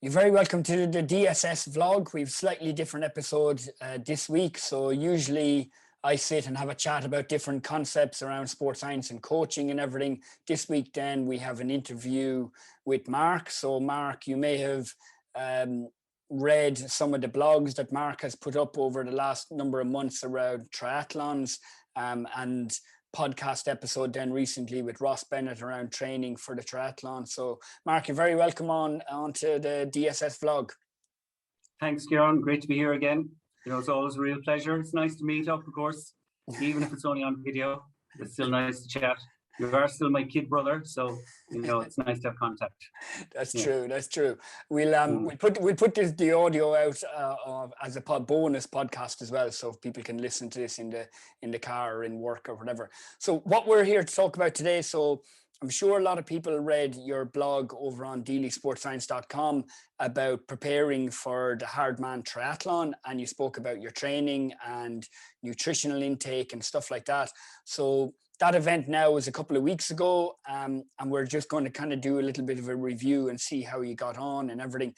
You're very welcome to the DSS vlog. We've slightly different episode this week. So usually I sit and have a chat about different concepts around sports science and coaching and everything. This week then we have an interview with Mark. So Mark, you may have read some of the blogs that Mark has put up over the last number of months around triathlons and podcast episode then recently with Ross Bennett around training for the triathlon. So Mark, you're very welcome onto the DSS vlog. Thanks, Kieran. Great to be here again. You know, it's always a real pleasure. It's nice to meet up, of course, even if it's only on video. It's still nice to chat. You are still my kid brother, so you know it's nice to have contact. That's true. That's true. We'll put the audio out as a bonus podcast as well, so people can listen to this in the car or in work or whatever. So what we're here to talk about today. So I'm sure a lot of people read your blog over on deelysportscience.com about preparing for the Hardman triathlon, and you spoke about your training and nutritional intake and stuff like that. So that event now was a couple of weeks ago, and we're just going to kind of do a little bit of a review and see how you got on and everything.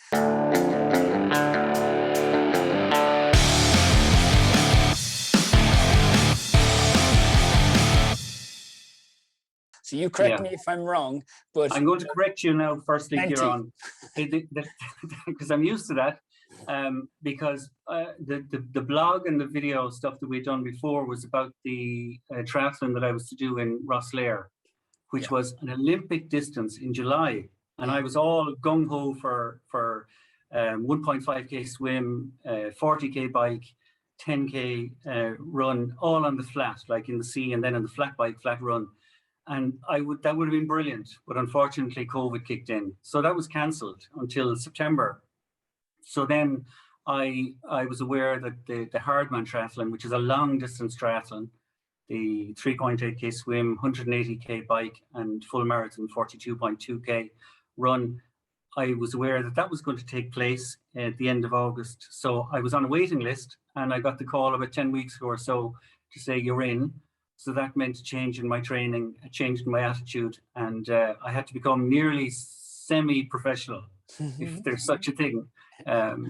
So you correct me if I'm wrong, but I'm going to correct you now. Firstly, Kieran, because I'm used to that. Because the blog and the video stuff that we'd done before was about the triathlon that I was to do in Rosslare, which was an Olympic distance in July, and I was all gung ho for 1.5k swim, 40k bike, 10k run, all on the flat, like in the sea, and then on the flat bike, flat run. And that would have been brilliant, but unfortunately COVID kicked in, so that was cancelled until September. So then I was aware that the Hardman triathlon, which is a long distance triathlon, the 3.8k swim, 180k bike and full marathon 42.2k run, I was aware that that was going to take place at the end of August. So I was on a waiting list, and I got the call about 10 weeks ago or so to say you're in. So that meant a change in my training, a change in my attitude, and I had to become nearly semi-professional, if there's such a thing.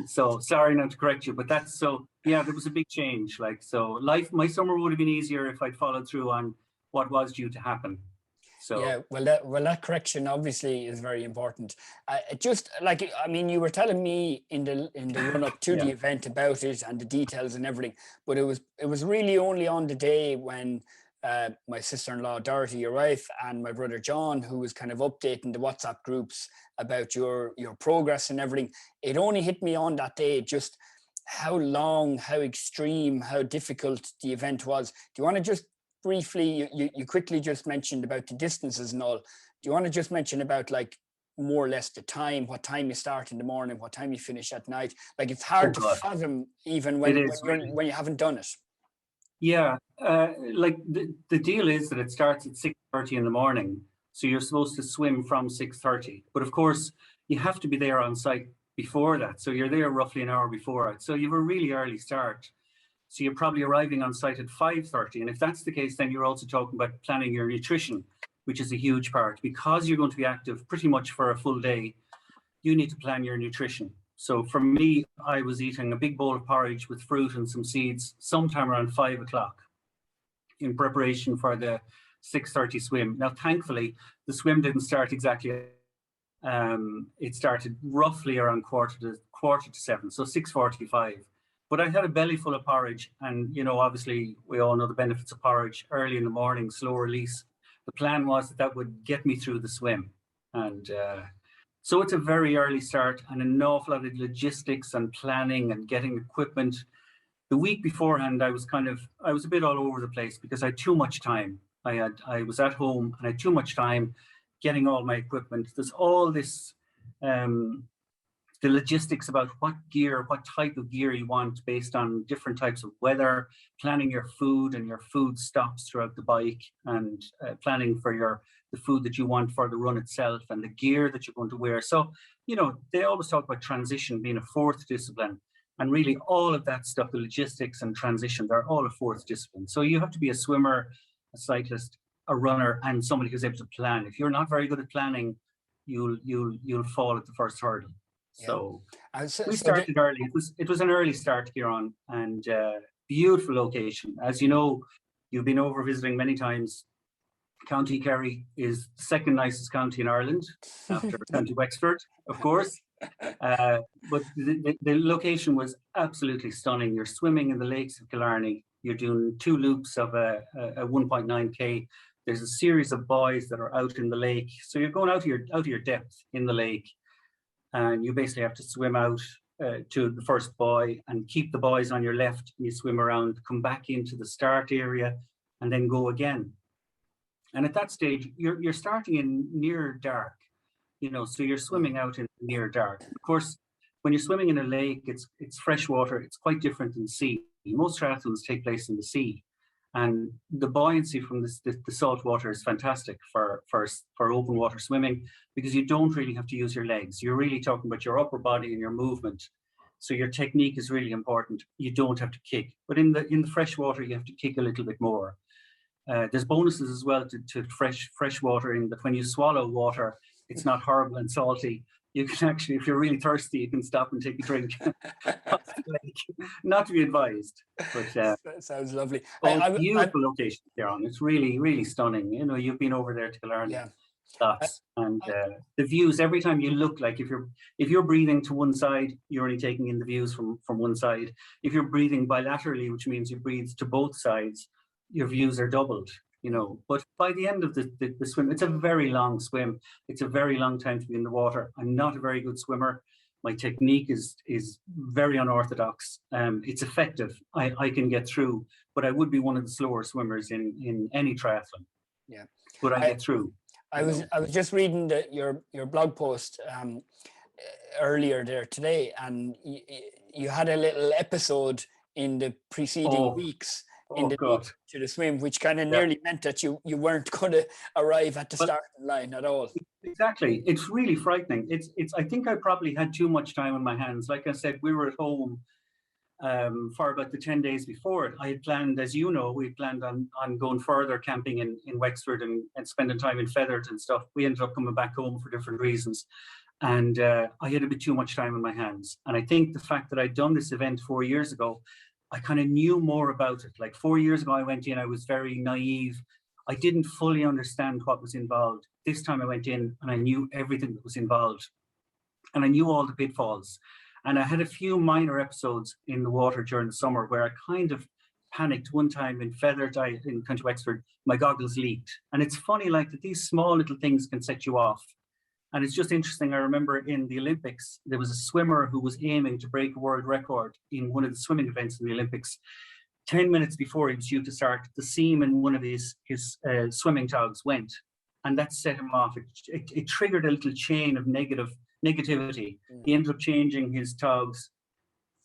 So sorry not to correct you, but that's so, yeah, there was a big change. Like, so my summer would have been easier if I'd followed through on what was due to happen. So yeah, well that correction obviously is very important. Just like, I mean, you were telling me in the run up to the event about it and the details and everything, but it was really only on the day when my sister-in-law Dorothy, your wife, and my brother John, who was kind of updating the WhatsApp groups about your progress and everything. It only hit me on that day just how long, how extreme, how difficult the event was. Do you want to just briefly, you quickly just mentioned about the distances and all. Do you want to just mention about, like, more or less the time, what time you start in the morning, what time you finish at night? Like, it's hard to fathom even when you haven't done it. Yeah, like the deal is that it starts at 6:30 in the morning. So you're supposed to swim from 6:30. But of course, you have to be there on site before that. So you're there roughly an hour before it. So you have a really early start. So you're probably arriving on site at 5:30. And if that's the case, then you're also talking about planning your nutrition, which is a huge part. Because you're going to be active pretty much for a full day, you need to plan your nutrition. So for me, I was eating a big bowl of porridge with fruit and some seeds sometime around 5 o'clock in preparation for the 6:30 swim. Now, thankfully, the swim didn't start exactly. It started roughly around quarter to 7, so 6:45. But I had a belly full of porridge, and you know, obviously, we all know the benefits of porridge early in the morning, slow release. The plan was that would get me through the swim, and so it's a very early start and an awful lot of logistics and planning and getting equipment. The week beforehand, I was a bit all over the place because I had too much time. I was at home and I had too much time getting all my equipment. There's all this, the logistics about what type of gear you want based on different types of weather, planning your food and your food stops throughout the bike, and planning for the food that you want for the run itself and the gear that you're going to wear. So, you know, they always talk about transition being a fourth discipline, and really all of that stuff, the logistics and transition, they're all a fourth discipline. So you have to be a swimmer, a cyclist, a runner, and somebody who's able to plan. If you're not very good at planning, you'll fall at the first hurdle. So So, we so the, started early. It was an early start here on, and beautiful location. As you know, you've been over visiting many times. County Kerry is the second nicest county in Ireland after County Wexford, of course. But the location was absolutely stunning. You're swimming in the lakes of Killarney. You're doing 2 loops of a 1.9K. There's a series of buoys that are out in the lake. So you're going out of your depth in the lake, and you basically have to swim out to the first buoy and keep the buoys on your left. And you swim around, come back into the start area, and then go again. And at that stage, you're starting in near dark, so you're swimming out in near dark. Of course, when you're swimming in a lake, it's fresh water. It's quite different than sea. Most triathlons take place in the sea, and the buoyancy from the salt water is fantastic for open water swimming, because you don't really have to use your legs. You're really talking about your upper body and your movement. So your technique is really important. You don't have to kick, but in the fresh water, you have to kick a little bit more. There's bonuses as well to fresh water, in that when you swallow water, it's not horrible and salty. You can actually, if you're really thirsty, you can stop and take a drink. Not to be advised, but that sounds lovely. beautiful location there on. It's really, really stunning. You've been over there to Killarney. Yeah. Lots. And the views, every time you look, like if you're breathing to one side, you're only taking in the views from one side. If you're breathing bilaterally, which means you breathe to both sides, your views are doubled, But by the end of the swim, it's a very long swim. It's a very long time to be in the water. I'm not a very good swimmer. My technique is very unorthodox. It's effective. I can get through, but I would be one of the slower swimmers in any triathlon. Yeah. But I get through. I was just reading your blog post earlier there today, and you had a little episode in the preceding weeks in the lead to the swim, which kind of nearly meant that you weren't going to arrive at the starting line at all. Exactly. It's really frightening. It's I think I probably had too much time on my hands. Like I said, we were at home for about the 10 days before it. I had planned, as you know, we planned on going further camping in Wexford and spending time in Feathers and stuff. We ended up coming back home for different reasons. And I had a bit too much time on my hands. And I think the fact that I'd done this event 4 years ago, I kind of knew more about it. Like 4 years ago, I went in, I was very naive. I didn't fully understand what was involved. This time I went in and I knew everything that was involved. And I knew all the pitfalls. And I had a few minor episodes in the water during the summer where I kind of panicked. One time in Feathers, in County Wexford, my goggles leaked. And it's funny, like, that these small little things can set you off. And it's just interesting. I remember in the Olympics, there was a swimmer who was aiming to break a world record in one of the swimming events in the Olympics. 10 minutes before he was due to start, the seam in one of his swimming togs went, and that set him off. It triggered a little chain of negativity. He ended up changing his togs.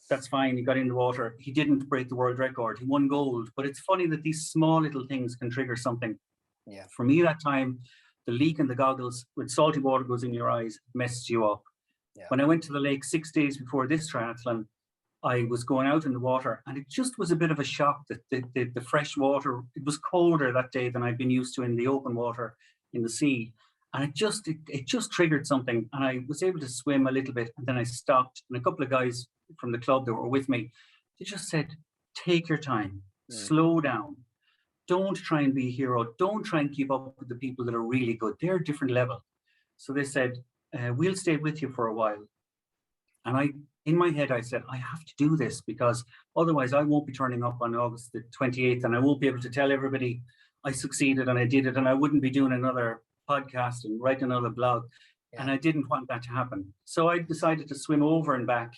That's fine. He got in the water. He didn't break the world record. He won gold. But it's funny that these small little things can trigger something. Yeah. For me, that time, the leak in the goggles, when salty water goes in your eyes, messes you up. Yeah. When I went to the lake 6 days before this triathlon, I was going out in the water, and it just was a bit of a shock that the fresh water, it was colder that day than I'd been used to in the open water in the sea. And it just triggered something, and I was able to swim a little bit, and then I stopped. And a couple of guys from the club that were with me, they just said, take your time, slow down. Don't try and be a hero. Don't try and keep up with the people that are really good. They're a different level. So they said, we'll stay with you for a while. And in my head, I said, I have to do this, because otherwise I won't be turning up on August the 28th, and I won't be able to tell everybody I succeeded and I did it, and I wouldn't be doing another podcast and write another blog. Yeah. And I didn't want that to happen. So I decided to swim over and back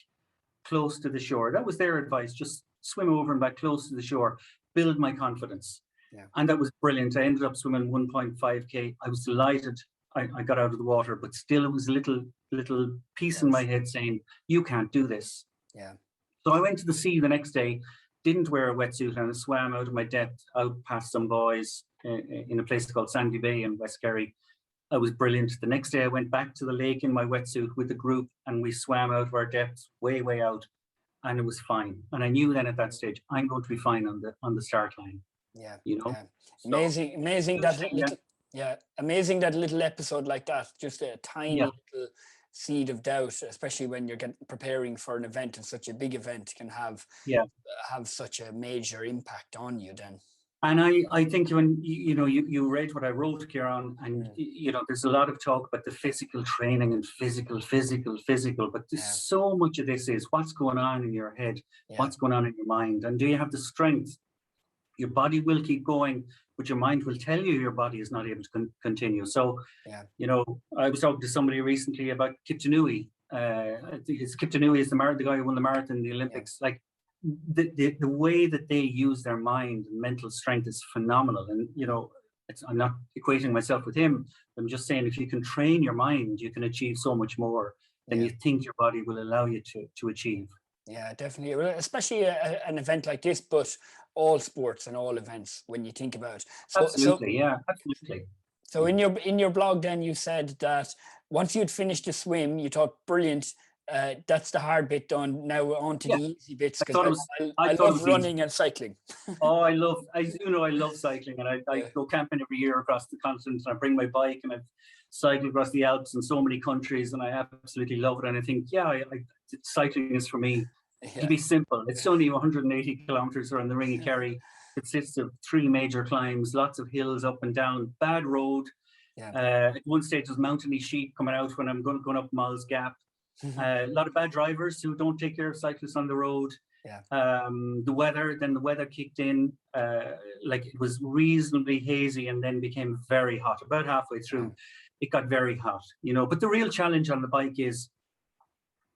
close to the shore. That was their advice, just swim over and back close to the shore, build my confidence. Yeah. And that was brilliant. I ended up swimming 1.5K. I was delighted I got out of the water, but still it was a little piece in my head saying, you can't do this. Yeah. So I went to the sea the next day, didn't wear a wetsuit, and I swam out of my depth, out past some boys in a place called Sandy Bay in West Kerry. I was brilliant. The next day I went back to the lake in my wetsuit with the group, and we swam out of our depths way out, and it was fine. And I knew then at that stage, I'm going to be fine on the start line. Yeah. You know? Yeah. Amazing that little, amazing that little episode like that, just a tiny little seed of doubt, especially when you're preparing for an event, and such a big event can have such a major impact on you then. And I think when you read what I wrote, Kieran, and there's a lot of talk about the physical training and physical, but there's so much of this is what's going on in your head, what's going on in your mind, and do you have the strength? Your body will keep going, but your mind will tell you your body is not able to continue. So, I was talking to somebody recently about Kiptanui. I think Kiptanui is the guy who won the marathon in the Olympics. Like, the way that they use their mind and mental strength is phenomenal. And I'm not equating myself with him. I'm just saying, if you can train your mind, you can achieve so much more than you think your body will allow you to achieve. Yeah, definitely. Well, especially an event like this, but all sports and all events, when you think about it. Absolutely. So in your blog, then you said that once you'd finished the swim, you thought, brilliant. That's the hard bit done. Now we're on to the easy bits, because I love running and cycling. Oh, I love cycling, and I go camping every year across the continent, and I bring my bike, and I've cycled across the Alps in so many countries, and I absolutely love it. And I think, cycling is for me. It'll be simple. It's only 180 kilometers around the Ring of Kerry. It consists of 3 major climbs, lots of hills up and down, bad road. At one stage, there's mountainy sheep coming out when I'm going up Moll's Gap. A lot of bad drivers who don't take care of cyclists on the road. The weather kicked in. Like, it was reasonably hazy and then became very hot. About halfway through, it got very hot. But the real challenge on the bike is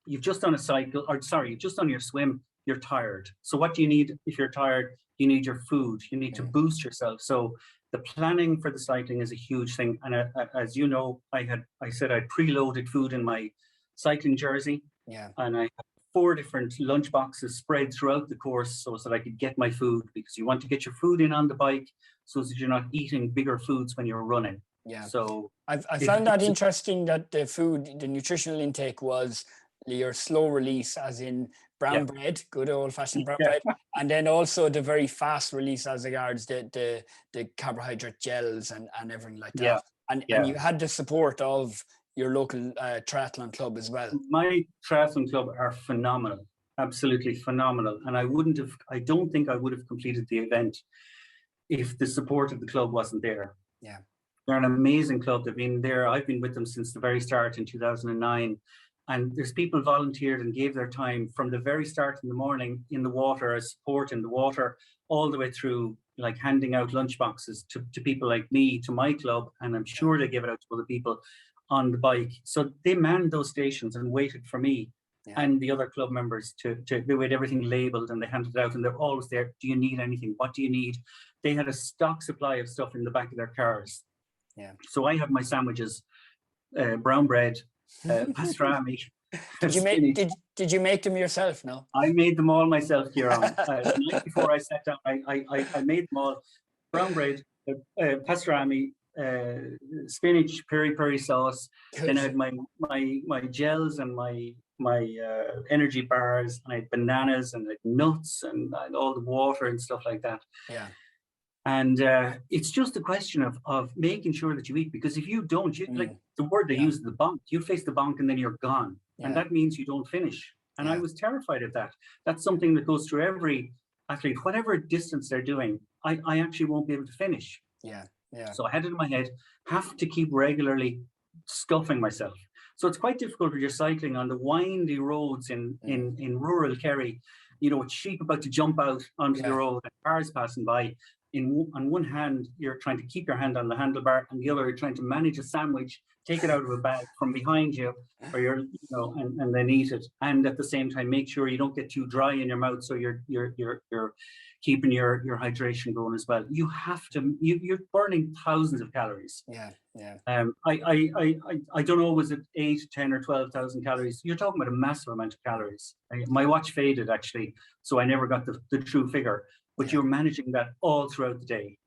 you've just done you've just done your swim. You're tired. So what do you need if you're tired? You need your food. You need to boost yourself. So the planning for the cycling is a huge thing. And as you know, I said I preloaded food in my cycling jersey, and I had 4 different lunch boxes spread throughout the course so that I could get my food, because you want to get your food in on the bike so that you're not eating bigger foods when you're running. So I found that interesting, that the nutritional intake was your slow release, as in brown bread, good old-fashioned brown bread, and then also the very fast release as regards the carbohydrate gels and everything like that. And you had the support of your local triathlon club as well. My triathlon club are phenomenal, absolutely phenomenal. And I don't think I would have completed the event if the support of the club wasn't there. They're an amazing club. They've been there. I've been with them since the very start in 2009. And there's people volunteered and gave their time from the very start in the morning in the water, as support in the water, all the way through, like handing out lunch boxes to people like me, to my club. And I'm sure they give it out to other people on the bike. So they manned those stations and waited for me and the other club members they had everything labeled, and they handed it out, and they're always there. Do you need anything? What do you need? They had a stock supply of stuff in the back of their cars. So I have my sandwiches, brown bread, pastrami. Did you make them yourself? No, I made them all myself, Kieran. The night before I sat down, I made them all. Brown bread, pastrami, spinach, peri sauce. Good. Then I had my gels and my energy bars, and I had bananas and like nuts and all the water and stuff like that. And it's just a question of making sure that you eat, because if you don't, like the word they use, the bonk, you face the bonk and then you're gone. And that means you don't finish. And I was terrified of that. That's something that goes through every athlete, whatever distance they're doing, I actually won't be able to finish. So I had it in my head, have to keep regularly stuffing myself. So it's quite difficult when you're cycling on the windy roads in rural Kerry, with sheep about to jump out onto the road and cars passing by. On one hand, you're trying to keep your hand on the handlebar, and the other, you're trying to manage a sandwich, take it out of a bag from behind you, or and then eat it. And at the same time, make sure you don't get too dry in your mouth, so you're keeping your hydration going as well. You have to. You're burning thousands of calories. I don't know, was it 8, 10, or 12,000 calories? You're talking about a massive amount of calories. My watch faded actually, so I never got the true figure. But you're managing that all throughout the day.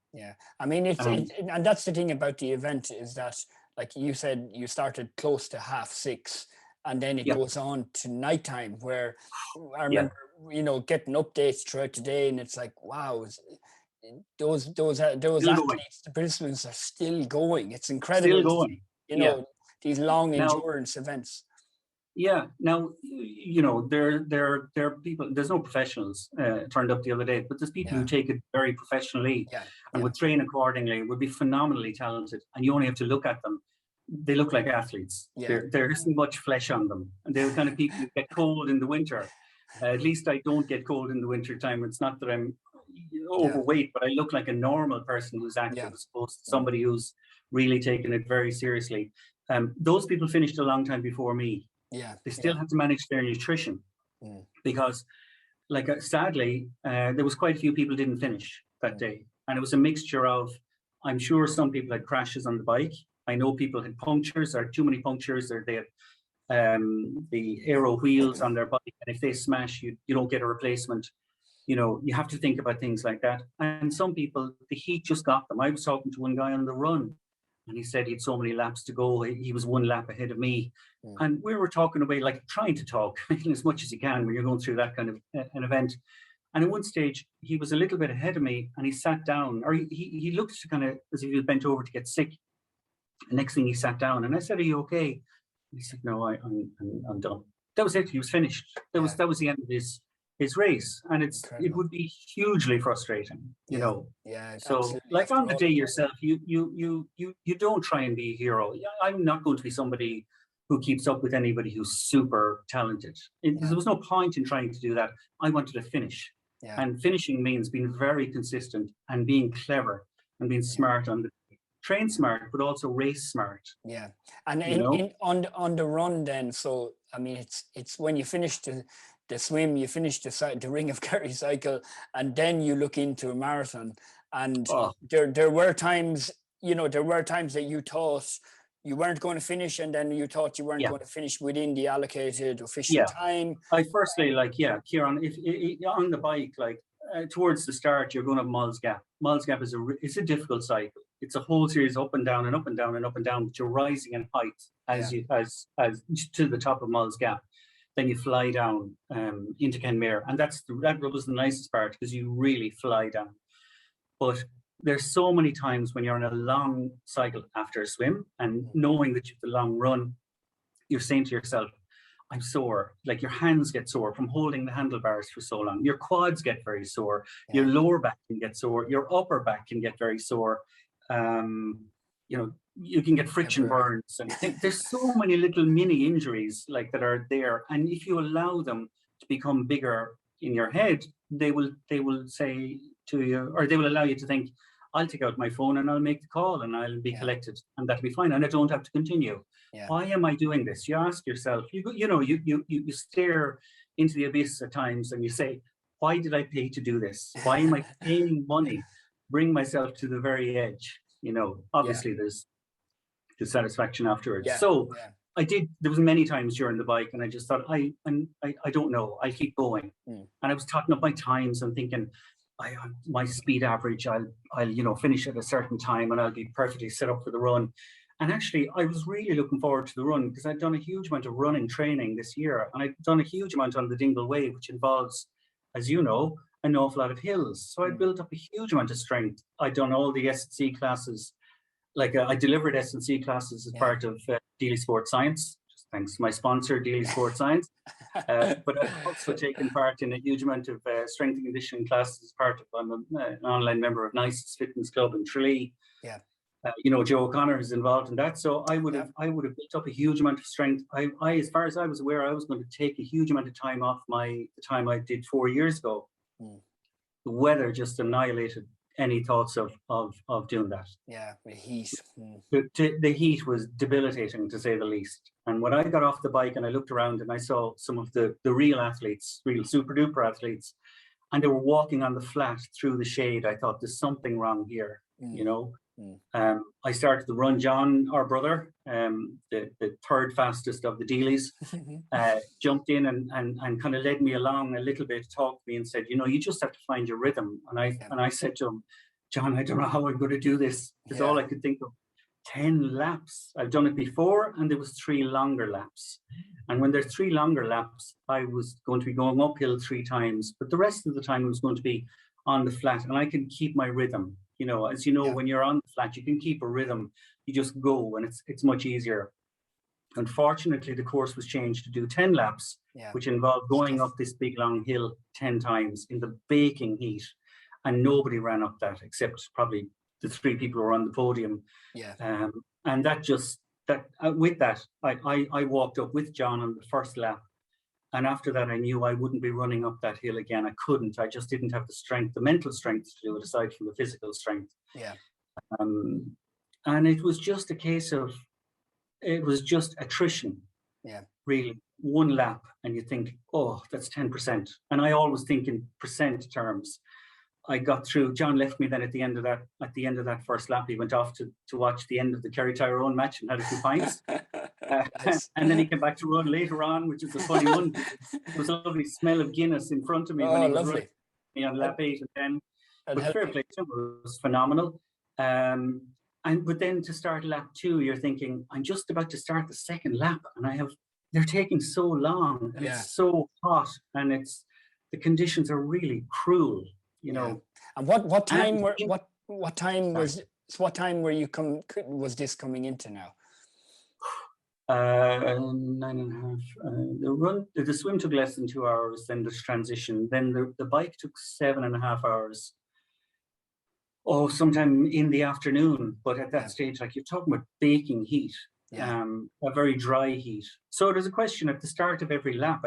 I mean, and that's the thing about the event, is that, like you said, you started close to 5:30, and then it goes on to nighttime, where I remember, getting updates throughout the day, and it's like, wow, those athletes, the participants are still going. It's incredible. Still going. These long endurance events. Yeah. Now, you know, there are people. There's no professionals turned up the other day, but there's people who take it very professionally and would train accordingly. Would be phenomenally talented, and you only have to look at them. They look like athletes. There isn't much flesh on them, and they're the kind of people who get cold in the winter. At least I don't get cold in the winter time. It's not that I'm overweight, but I look like a normal person who's active, as opposed to somebody who's really taken it very seriously. Those people finished a long time before me. They still have to manage their nutrition because, like, sadly, there was quite a few people didn't finish that day, and it was a mixture of. I'm sure some people had crashes on the bike. I know people had punctures, or too many punctures, or they had the aero wheels on their bike, and if they smash, you don't get a replacement. You know, you have to think about things like that. And some people, the heat just got them. I was talking to one guy on the run, and he said he had so many laps to go. He was one lap ahead of me, and we were talking away, like trying to talk as much as you can when you're going through that kind of an event. And at one stage, he was a little bit ahead of me, and he sat down, or he looked kind of as if he was bent over to get sick. The next thing, he sat down, and I said, "Are you okay?" And he said, "No, I'm done." That was it. He was finished. That was the end of his race, and it would be hugely frustrating, you know. So, like on the day yourself, you don't try and be a hero. I'm not going to be somebody who keeps up with anybody who's super talented. There was no point in trying to do that. I wanted to finish. And finishing means being very consistent and being clever and being smart on the train smart, but also race smart. And on the run then, so I mean, it's when you finish the swim, you finish the Ring of Kerry cycle, and then you look into a marathon. And there were times, you know, that you thought you weren't going to finish, and then you thought you weren't going to finish within the allocated official time. I firstly, like, Kieran, if on the bike, like towards the start, you're going to have Moll's Gap. Moll's Gap is a difficult cycle. It's a whole series up and down and up and down and up and down, but you're rising in height as to the top of Moll's Gap. Then you fly down into Kenmare, and that was the nicest part because you really fly down. But there's so many times when you're on a long cycle after a swim, and knowing that you have the long run, you're saying to yourself, "I'm sore." Like your hands get sore from holding the handlebars for so long. Your quads get very sore. Your lower back can get sore. Your upper back can get very sore. You know, you can get friction burns, and there's so many little mini injuries like that are there. And if you allow them to become bigger in your head, they will say to you, or they will allow you to think, "I'll take out my phone and I'll make the call and I'll be collected, and that'll be fine, and I don't have to continue." Why am I doing this? You ask yourself. You stare into the abyss at times, and you say, "Why did I pay to do this? Why am I paying money to bring myself to the very edge?" You know, obviously there's the satisfaction afterwards. I did. There was many times during the bike, and I just thought, I don't know. I keep going, and I was talking up my times and thinking, my speed average, I'll finish at a certain time, and I'll be perfectly set up for the run. And actually, I was really looking forward to the run because I'd done a huge amount of running training this year, and I'd done a huge amount on the Dingle Way, which involves, as you know, an awful lot of hills. So I built up a huge amount of strength. I'd done all the S&C classes. Like I delivered S&C classes as part of Deely Sports Science, just thanks to my sponsor, Deely Sports Science. But I've also taken part in a huge amount of strength and conditioning classes as part of, I'm an online member of NICE's Fitness Club in Tralee. Joe O'Connor is involved in that. So I would have built up a huge amount of strength. I, as far as I was aware, I was going to take a huge amount of time off the time I did 4 years ago. The weather just annihilated any thoughts of doing that. The heat. The heat was debilitating, to say the least. And when I got off the bike and I looked around and I saw some of the real athletes, real super duper athletes, and they were walking on the flat through the shade, I thought there's something wrong here, you know. I started the run. John, our brother, the third fastest of the Deelys, jumped in and kind of led me along a little bit, talked to me and said, you just have to find your rhythm. And I said to him, "John, I don't know how I'm going to do this." Because all I could think of, 10 laps. I've done it before, and there was 3 longer laps. And when there's 3 longer laps, I was going to be going uphill 3 times, but the rest of the time I was going to be on the flat, and I can keep my rhythm. As you know, when you're on the flat, you can keep a rhythm. You just go, and it's much easier. Unfortunately, the course was changed to do 10 laps, which involved going up this big long hill 10 times in the baking heat. And nobody ran up that except probably the 3 people who were on the podium. And with that, I walked up with John on the first lap. And after that, I knew I wouldn't be running up that hill again. I couldn't. I just didn't have the strength, the mental strength to do it, aside from the physical strength. And it was just a case of, it was just attrition. Really, one lap, and you think, oh, that's 10%. And I always think in percent terms. I got through. John left me then at the end of that first lap. He went off to watch the end of the Kerry Tyrone match and had a few pints. And then he came back to run later on, which is a funny one. There was a lovely smell of Guinness in front of me when he was running me on lap 8 and 10. But fair play to him, it was phenomenal. But then to start lap 2, you're thinking, I'm just about to start the second lap, and they're taking so long, and it's so hot, and the conditions are really cruel. And what time was this coming into now? 9.5. The swim took less than 2 hours. Then there's transition. Then the bike took 7.5 hours. Oh, sometime in the afternoon. But at that stage, like, you're talking about baking heat, a very dry heat. So there's a question at the start of every lap.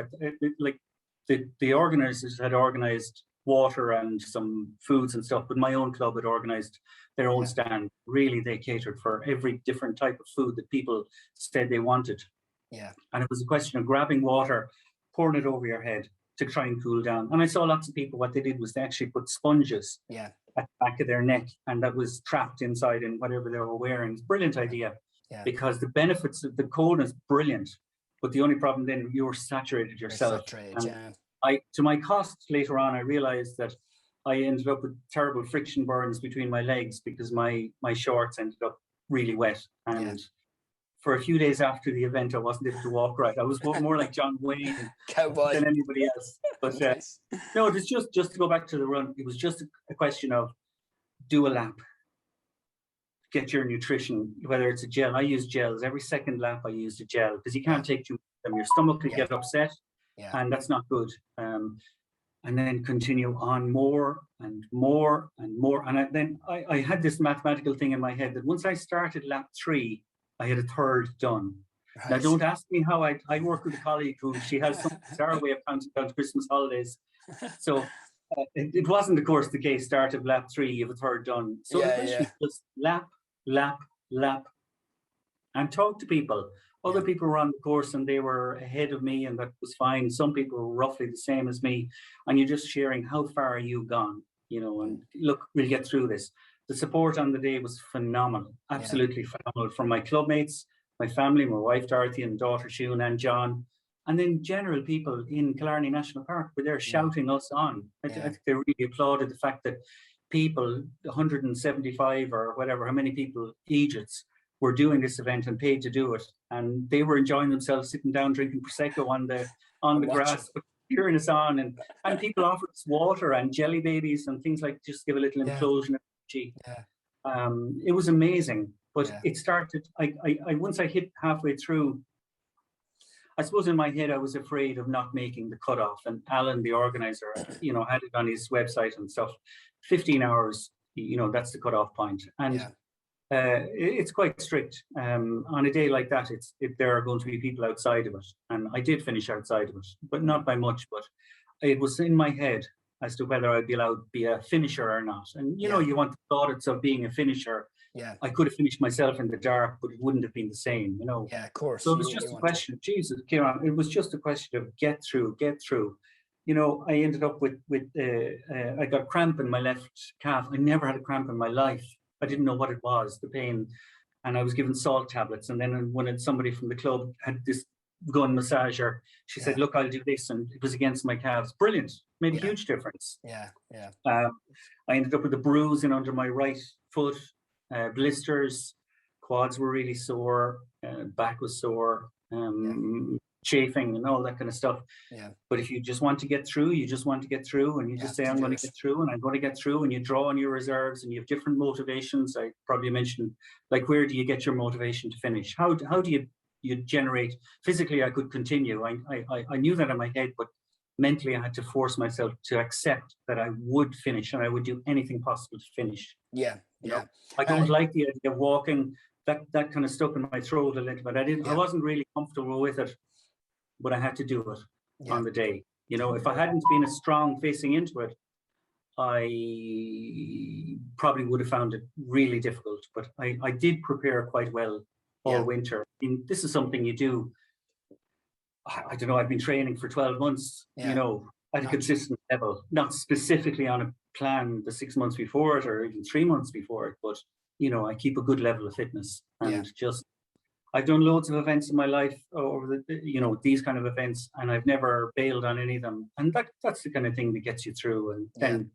Like the organizers had organized water and some foods and stuff, but my own club had organized their own stand. Really, they catered for every different type of food that people said they wanted. And it was a question of grabbing water, pouring it over your head to try and cool down. And I saw lots of people, what they did was they actually put sponges at the back of their neck, and that was trapped inside in whatever they were wearing. It's a brilliant idea, because the benefits of the coldness, brilliant, but the only problem then, you were saturated yourself. To my cost later on, I realized that I ended up with terrible friction burns between my legs because my shorts ended up really wet. And for a few days after the event, I wasn't able to walk right. I was more like John Wayne than anybody else. But no, it was just to go back to the run. It was just a question of do a lap, get your nutrition, whether it's a gel. I use gels. Every second lap, I used a gel because you can't take too much of them. Your stomach will get upset. And that's not good. And then continue on more and more and more. And then I had this mathematical thing in my head that once I started lap 3, I had a third done. Now, don't ask me how. I work with a colleague who she has some bizarre way of counting down to Christmas holidays. So it wasn't, of course, the case. Start of lap 3, you have a third done. So the question was lap, lap, lap, and talk to people. Other people were on the course and they were ahead of me, and that was fine. Some people were roughly the same as me, and you're just sharing how far are you gone, and look, we'll get through this. The support on the day was phenomenal, absolutely phenomenal, from my clubmates, my family, my wife Dorothy and daughter Siún and John, and then general people in Killarney National Park were there shouting us on. I think they really applauded the fact that people, 175 or whatever, how many people, Egypts, were doing this event and paid to do it, and they were enjoying themselves sitting down drinking prosecco on the grass, cheering us on, and people offered us water and jelly babies and things like, just give a little implosion of energy. It was amazing, but it started. I once I hit halfway through, I suppose in my head I was afraid of not making the cutoff, and Alan, the organizer, had it on his website and stuff. 15 hours, that's the cutoff point, and. It's quite strict. On a day like that, there are going to be people outside of it. And I did finish outside of it, but not by much. But it was in my head as to whether I'd be allowed to be a finisher or not. And, you want the plaudits of being a finisher. I could have finished myself in the dark, but it wouldn't have been the same, Yeah, of course. So it was just a question, Jesus, Kieran, it was just a question of get through. I ended up with I got a cramp in my left calf. I never had a cramp in my life. I didn't know what it was, the pain, and I was given salt tablets. And then when somebody from the club had this gun massager, she said, "Look, I'll do this," and it was against my calves. Brilliant, made a huge difference. I ended up with a bruise in under my right foot, blisters, quads were really sore, back was sore, chafing and all that kind of stuff. But if you just want to get through, you just want to get through, and you just say, I'm going to get through, and I'm going to get through, and you draw on your reserves, and you have different motivations. I probably mentioned, like, where do you get your motivation to finish? How do you you'd generate. Physically, I could continue. I knew that in my head, but mentally I had to force myself to accept that I would finish and I would do anything possible to finish. Yeah, you know? I don't like the idea of walking. That kind of stuck in my throat a little bit. I wasn't really comfortable with it, but I had to do it on the day. You know, if I hadn't been as strong facing into it, I probably would have found it really difficult. But I did prepare quite well all winter. I mean, this is something you do. I don't know, I've been training for 12 months, you know, at a consistent level, not specifically on a plan the 6 months before it or even 3 months before it, but, you know, I keep a good level of fitness and I've done loads of events in my life over you know, these kind of events, and I've never bailed on any of them. And that's the kind of thing that gets you through. And then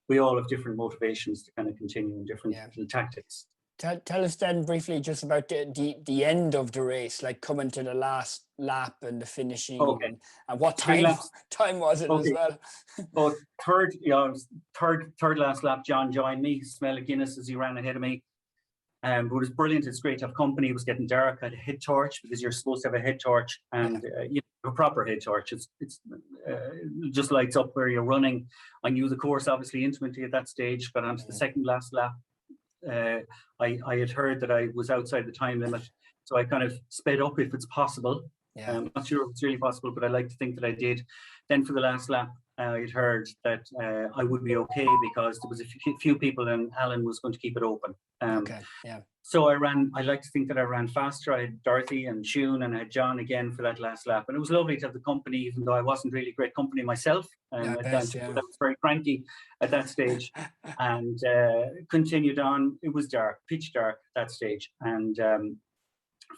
we all have different motivations to kind of continue in different tactics. Tell us then briefly just about the end of the race, like coming to the last lap and the finishing, and what time was it as well? Oh, third last lap, John joined me. He smelled a Guinness as he ran ahead of me. But it was brilliant. It's great to have company. It was getting dark. I had a head torch because you're supposed to have a head torch, and you know, a proper head torch. It's just lights up where you're running. I knew the course obviously intimately at that stage. Got onto the second last lap. I had heard that I was outside the time limit, so I kind of sped up if it's possible. I'm not sure if it's really possible, but I like to think that I did. Then for the last lap, I had heard that I would be okay because there was a few people and Alan was going to keep it open. So I like to think that I ran faster. I had Dorothy and Shun and I had John again for that last lap. And it was lovely to have the company, even though I wasn't really great company myself. I was very cranky at that stage. And continued on. It was dark, pitch dark at that stage. And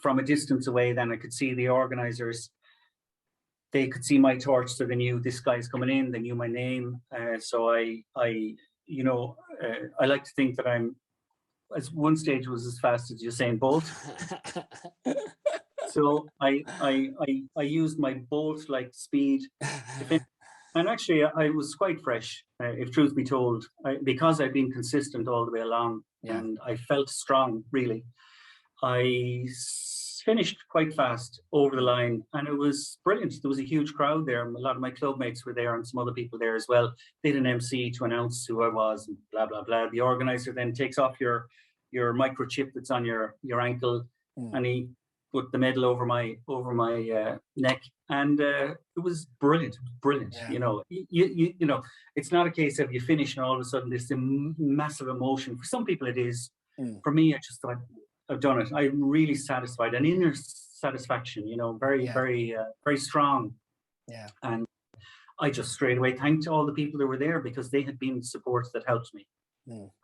from a distance away, then I could see the organisers. They could see my torch, so they knew this guy's coming in. They knew my name. So I like to think that I'm, as one stage was as fast as Usain Bolt. So I used my Bolt-like speed to finish. And actually, I was quite fresh, if truth be told, because I'd been consistent all the way along, and I felt strong, really. I finished quite fast over the line, and it was brilliant. There was a huge crowd there. A lot of my club mates were there and some other people there as well. They had an MC to announce who I was and blah, blah, blah. The organizer then takes off your microchip that's on your ankle, and he put the medal over my neck, and it was brilliant. You know, you know, it's not a case of you finish and all of a sudden there's a massive emotion. For some people it is. For me, I just thought, I've done it. I'm really satisfied, an inner satisfaction, you know, very strong. And I just straight away thanked all the people that were there because they had been support that helped me.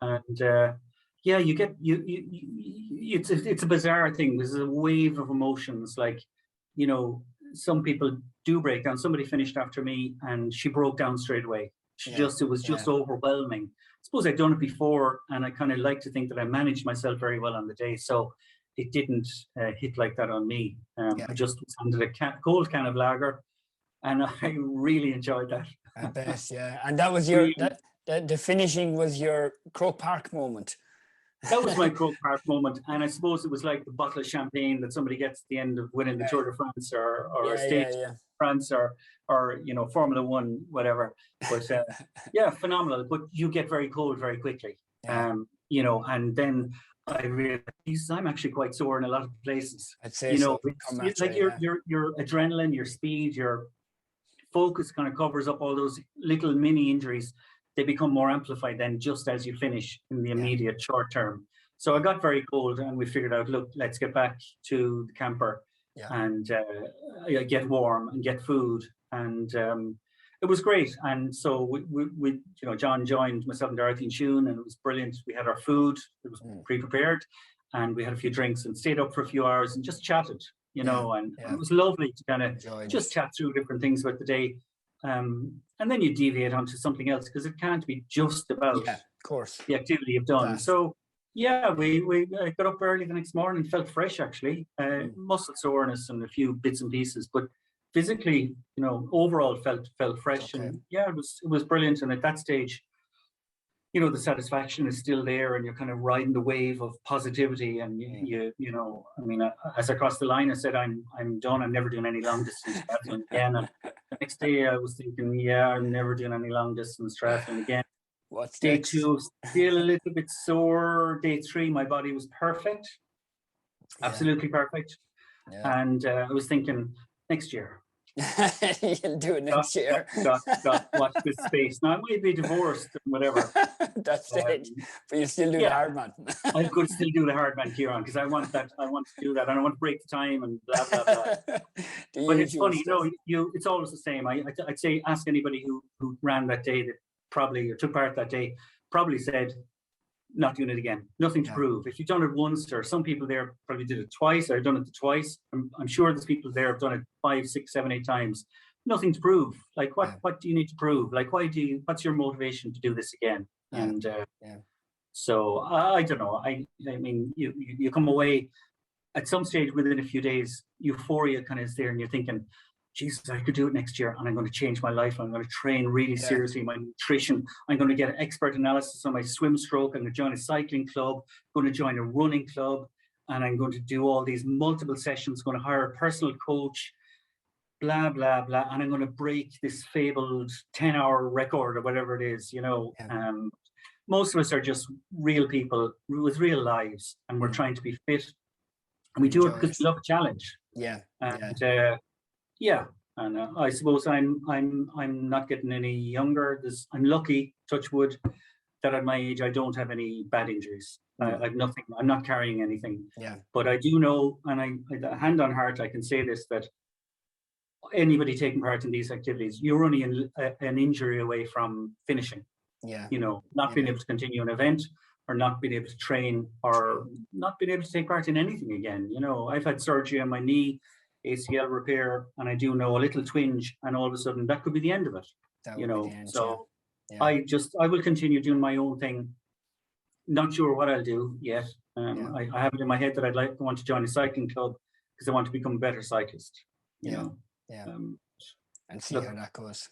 And you get it's a bizarre thing. There's a wave of emotions. Like, you know, some people do break down. Somebody finished after me and she broke down straight away. It was just overwhelming. I suppose I'd done it before, and I kind of like to think that I managed myself very well on the day, so it didn't hit like that on me. I just was handed a cold can of lager, and I really enjoyed that. I bet, and that was your the finishing was your Croke Park moment. That was my Croke Park moment, and I suppose it was like the bottle of champagne that somebody gets at the end of winning the Tour de France or a stage France or you know, Formula One, whatever. But phenomenal. But you get very cold very quickly, you know. And then I realized I'm actually quite sore in a lot of places. I'd say, you know, it's like your adrenaline, your speed, your focus kind of covers up all those little mini injuries. They become more amplified then just as you finish in the immediate short term. So I got very cold, and we figured out, look, let's get back to the camper and get warm and get food. And it was great. And so we you know, John joined myself and Dorothy and Shun, and it was brilliant. We had our food, it was pre-prepared, and we had a few drinks and stayed up for a few hours and just chatted, you know, and it was lovely to kind of just chat through different things about the day. And then you deviate onto something else because it can't be just about the activity you've done. So we got up early the next morning, felt fresh actually, muscle soreness and a few bits and pieces, but physically, you know, overall felt fresh. And it was brilliant. And at that stage, you know, the satisfaction is still there, and you're kind of riding the wave of positivity. And you know, I mean, as I crossed the line, I said, I'm done. I'm never doing any long distance triathlon again. And the next day, I was thinking, yeah, I'm never doing any long distance triathlon again. What's Day next? 2, still a little bit sore. Day 3, my body was perfect, absolutely perfect. And I was thinking, next year. You'll do it next year. Watch this space. Now, I might be divorced and whatever. That's it. But you still do the Hardman. I could still do the Hardman, Kieran, because I want that. I want to do that, and I want to break the time and blah blah blah. But it's funny, it's always the same. I'd say ask anybody who ran that day, that probably, or took part that day, probably said, not doing it again. Nothing to prove. If you've done it once, or some people there probably did it twice, or done it twice. I'm sure there's people there have done it 5, 6, 7, 8 times. Nothing to prove. Like, what do you need to prove? Like, what's your motivation to do this again? And so I don't know. I mean, you come away at some stage within a few days, euphoria kind of is there, and you're thinking, Jesus, I could do it next year, and I'm going to change my life. I'm going to train really seriously, my nutrition. I'm going to get expert analysis on my swim stroke. I'm going to join a cycling club, going to join a running club, and I'm going to do all these multiple sessions, going to hire a personal coach, blah, blah, blah. And I'm going to break this fabled 10-hour record or whatever it is, you know. Most of us are just real people with real lives, and we're trying to be fit. And we do it because we love a challenge. And I suppose I'm not getting any younger. I'm lucky, touch wood, that at my age I don't have any bad injuries. I've nothing. I'm not carrying anything. But I do know, and I hand on heart, I can say this, that anybody taking part in these activities, you're only an injury away from finishing. You know, not being able to continue an event, or not being able to train, or not being able to take part in anything again. You know, I've had surgery on my knee, ACL repair, and I do know a little twinge, and all of a sudden that could be the end of it. You know, so I will continue doing my own thing. Not sure what I'll do yet. I have it in my head that I want to join a cycling club, because I want to become a better cyclist. You know, and see how that goes.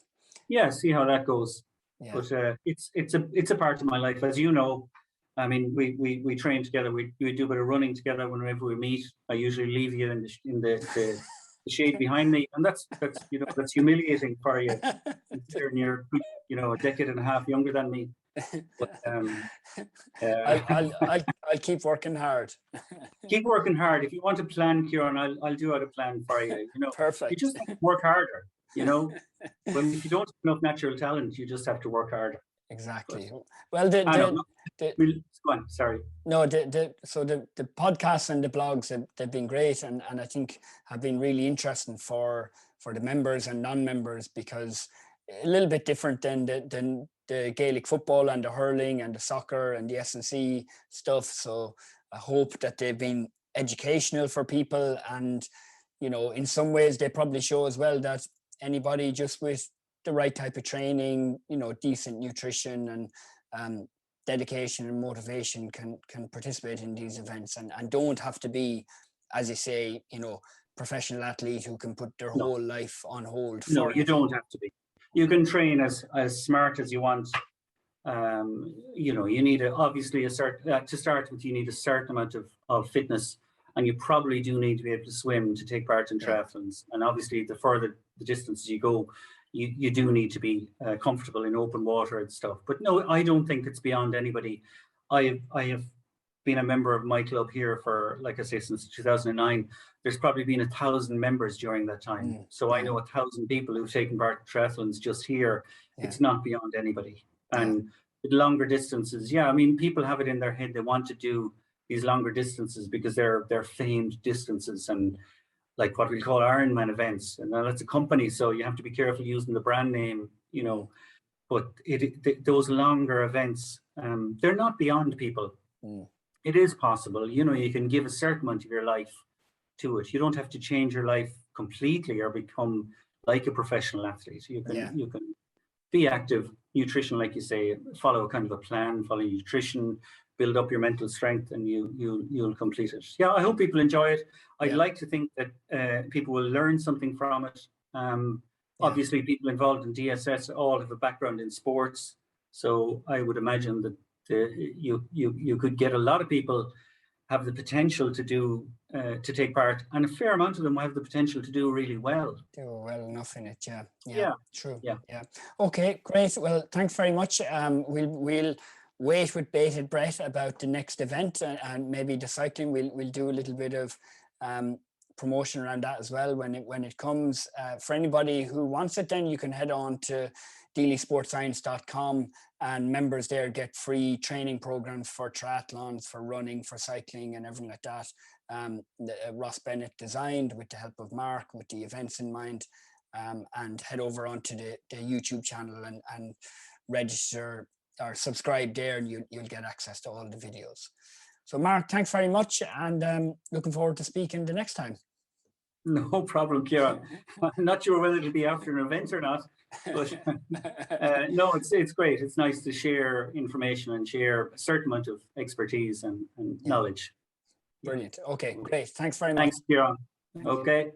See how that goes. But it's a part of my life, as you know. I mean, we train together. We do a bit of running together whenever we meet. I usually leave you in the shade behind me, and that's you know, that's humiliating for you. You're a decade and a half younger than me. But, I'll keep working hard. Keep working hard. If you want a plan, Kieran, I'll do out a plan for you. You know, perfect. You just have to work harder. You know, but if you don't have enough natural talent, you just have to work harder. Exactly. But, well, go on, sorry. No, the podcasts and the blogs, they've been great, and I think have been really interesting for the members and non-members, because a little bit different than the Gaelic football and the hurling and the soccer and the S&C stuff. So I hope that they've been educational for people, and you know, in some ways they probably show as well that anybody just with the right type of training, you know, decent nutrition and dedication and motivation can participate in these events, and don't have to be, as you say, you know, professional athlete who can put their whole life on hold. No, you don't have to be. You can train as smart as you want. You know, you need obviously a certain to start with. You need a certain amount of fitness, and you probably do need to be able to swim to take part in triathlons. And obviously, the further the distances you go, you do need to be comfortable in open water and stuff. But no, I don't think it's beyond anybody. I have been a member of my club here for, like I say, since 2009. There's probably been 1,000 members during that time. So I know 1,000 people who've taken part in triathlons just here. It's not beyond anybody. And with longer distances, I mean, people have it in their head they want to do these longer distances because they're famed distances, and like what we call Ironman events. And now that's a company, so you have to be careful using the brand name, you know. But those longer events, they're not beyond people. It is possible. You know, you can give a certain amount of your life to it. You don't have to change your life completely or become like a professional athlete. You can be active, nutrition, like you say, follow a kind of a plan, follow nutrition, build up your mental strength, and you'll complete it. Yeah, I hope people enjoy it. I'd like to think that people will learn something from it. Obviously, people involved in DSS all have a background in sports. So I would imagine that you could get a lot of people have the potential to do to take part, and a fair amount of them have the potential to do really well. Do well enough in it, yeah. Yeah. True. Yeah. Okay, great. Well, thanks very much. We'll wait with bated breath about the next event, and maybe the cycling. We'll do a little bit of promotion around that as well when it comes. For anybody who wants it, then you can head on to deelysportscience.com, and members there get free training programs for triathlons, for running, for cycling, and everything like that. Ross Bennett designed with the help of Mark, with the events in mind. And head over onto the YouTube channel and register or subscribe there, and you'll get access to all the videos. So Mark, thanks very much, and looking forward to speaking the next time. No problem, Kieran. I'm not sure whether it'll be after an event or not, but no, it's great. It's nice to share information and share a certain amount of expertise and knowledge. Brilliant. Okay, great. Thanks very much. Thanks, Kieran. Okay.